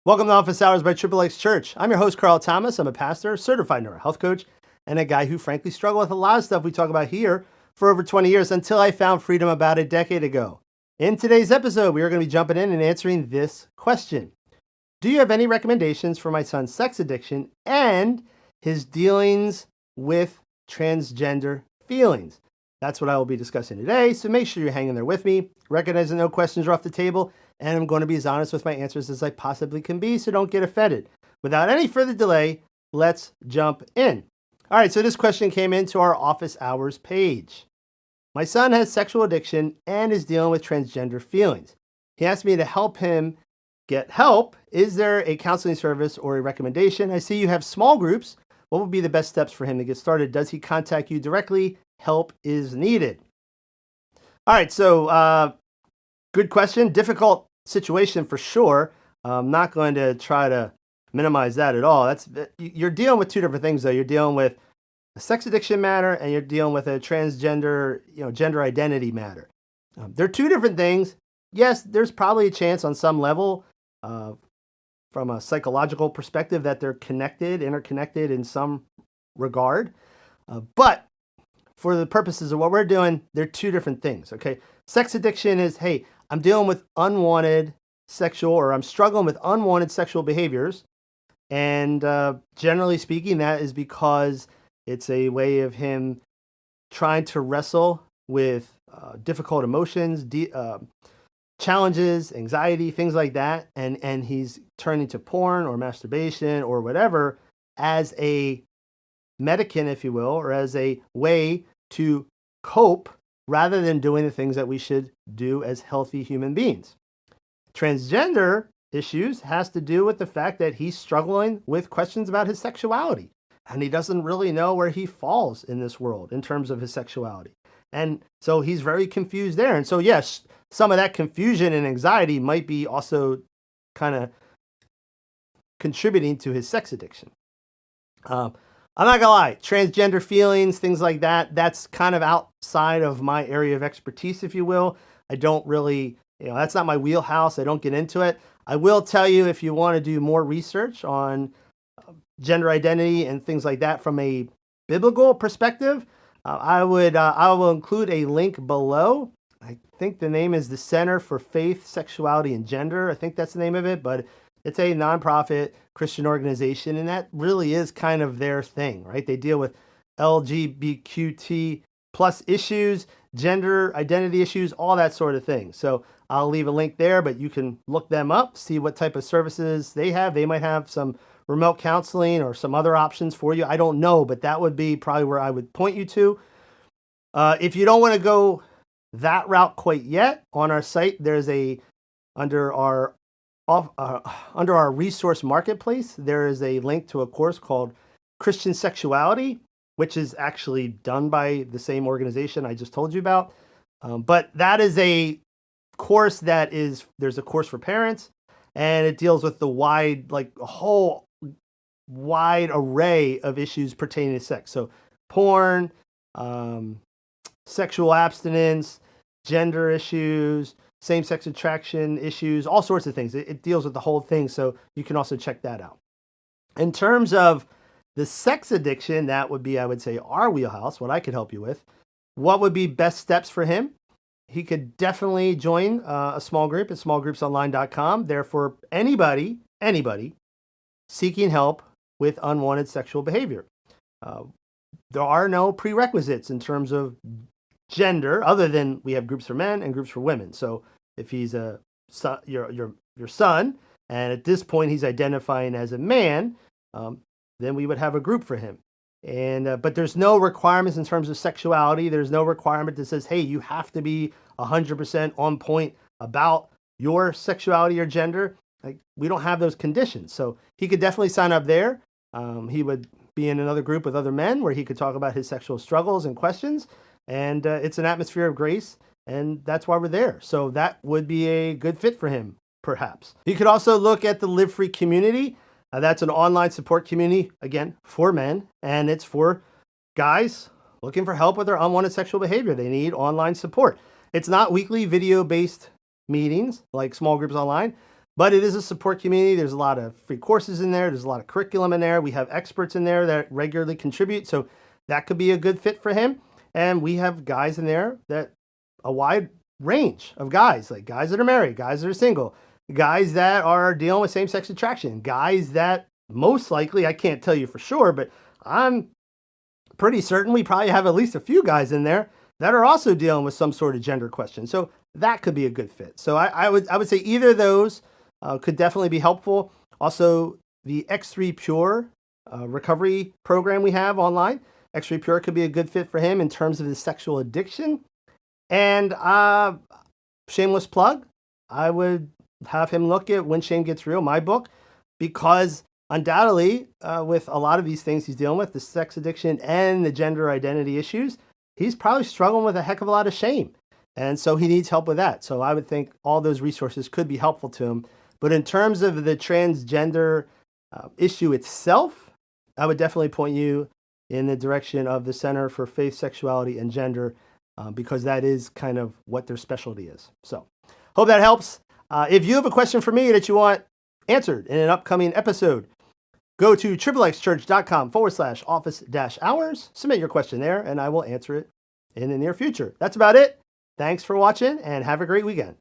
Welcome to Office Hours by Triple X Church. I'm your host, Carl Thomas. I'm a pastor, certified neurohealth coach, and a guy who frankly struggled with a lot of stuff we talk about here for over 20 years until I found freedom about a decade ago. In today's episode, we are going to be jumping in and answering this question. Do you have any recommendations for my son's sex addiction and his dealings with transgender feelings? That's what I will be discussing today, so make sure you're hanging there with me. Recognize that no questions are off the table, and I'm going to be as honest with my answers as I possibly can be, so don't get offended. Without any further delay, let's jump in. All right, so this question came into our office hours page. My son has sexual addiction and is dealing with transgender feelings. He asked me to help him get help. Is there a counseling service or a recommendation? I see you have small groups. What would be the best steps for him to get started? Does he contact you directly? Help is needed. All right, so good question. Difficult situation for sure. I'm not going to try to minimize that at all. You're dealing with two different things, though. You're dealing with a sex addiction matter, and you're dealing with a transgender, gender identity matter. They're two different things. Yes, there's probably a chance on some level, from a psychological perspective, that they're interconnected in some regard. But for the purposes of what we're doing, they're two different things, okay? Sex addiction is, hey, I'm dealing with I'm struggling with unwanted sexual behaviors. And generally speaking, that is because it's a way of him trying to wrestle with difficult emotions, challenges, anxiety, things like that. And he's turning to porn or masturbation or whatever as a medicine, if you will, or as a way to cope rather than doing the things that we should do as healthy human beings. Transgender issues has to do with the fact that he's struggling with questions about his sexuality, and he doesn't really know where he falls in this world in terms of his sexuality. And so he's very confused there. And so, yes, some of that confusion and anxiety might be also kind of contributing to his sex addiction. I'm not gonna lie, transgender feelings, things like that, that's kind of outside of my area of expertise, if you will. I don't really, that's not my wheelhouse. I don't get into it. I will tell you, if you want to do more research on gender identity and things like that from a biblical perspective, I will include a link below. I think the name is the Center for Faith, Sexuality, and Gender. I think that's the name of it, but it's a nonprofit Christian organization, and that really is kind of their thing, right? They deal with LGBTQ plus issues, gender identity issues, all that sort of thing. So I'll leave a link there, but you can look them up, see what type of services they have. They might have some remote counseling or some other options for you. I don't know, but that would be probably where I would point you to. If you don't want to go that route quite yet, on our site, there's under our resource marketplace, there is a link to a course called Christian Sexuality, which is actually done by the same organization I just told you about. But that is a course there's a course for parents, and it deals with a whole wide array of issues pertaining to sex. So porn, sexual abstinence, gender issues, same-sex attraction issues, all sorts of things. It deals with the whole thing, so you can also check that out. In terms of the sex addiction, that would be, I would say, our wheelhouse, what I could help you with. What would be best steps for him? He could definitely join a small group at smallgroupsonline.com. There for anybody seeking help with unwanted sexual behavior. There are no prerequisites in terms of gender, other than we have groups for men and groups for women. So if he's your son, and at this point he's identifying as a man, then we would have a group for him. And but there's no requirements in terms of sexuality. There's no requirement that says, hey, you have to be 100% on point about your sexuality or gender. Like, we don't have those conditions. So he could definitely sign up there. He would be in another group with other men where he could talk about his sexual struggles and questions. And it's an atmosphere of grace, and that's why we're there. So that would be a good fit for him, perhaps. You could also look at the Live Free community. That's an online support community, again, for men, and it's for guys looking for help with their unwanted sexual behavior. They need online support. It's not weekly video-based meetings like Small Groups Online, But it is a support community. There's a lot of free courses in there. There's a lot of curriculum in there. We have experts in there that regularly contribute. So that could be a good fit for him. And we have guys in there that a wide range of guys, like guys that are married, guys that are single, guys that are dealing with same-sex attraction, guys that most likely, I can't tell you for sure, but I'm pretty certain we probably have at least a few guys in there that are also dealing with some sort of gender question. So that could be a good fit. So I would say either of those could definitely be helpful. Also, the X3 Pure recovery program we have online, X3 Pure could be a good fit for him in terms of his sexual addiction. And shameless plug, I would have him look at When Shame Gets Real, my book, because undoubtedly, with a lot of these things he's dealing with, the sex addiction and the gender identity issues, he's probably struggling with a heck of a lot of shame. And so he needs help with that. So I would think all those resources could be helpful to him. But in terms of the transgender issue itself, I would definitely point you in the direction of the Center for Faith, Sexuality, and Gender, because that is kind of what their specialty is. So hope that helps. If you have a question for me that you want answered in an upcoming episode, go to xxchurch.com/office-hours, submit your question there, and I will answer it in the near future. That's about it. Thanks for watching, and have a great weekend.